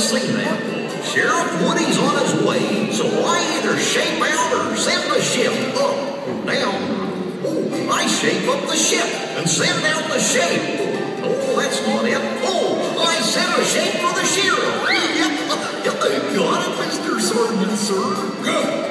seen that. Sheriff Woody's on his way, so I either shape out or send the ship up or down. Oh, I shape up the ship and send out the shape. Oh, that's not it. Oh, I sent a shape for the sheriff. Yep, got it, Mr. Sergeant, sir. Good.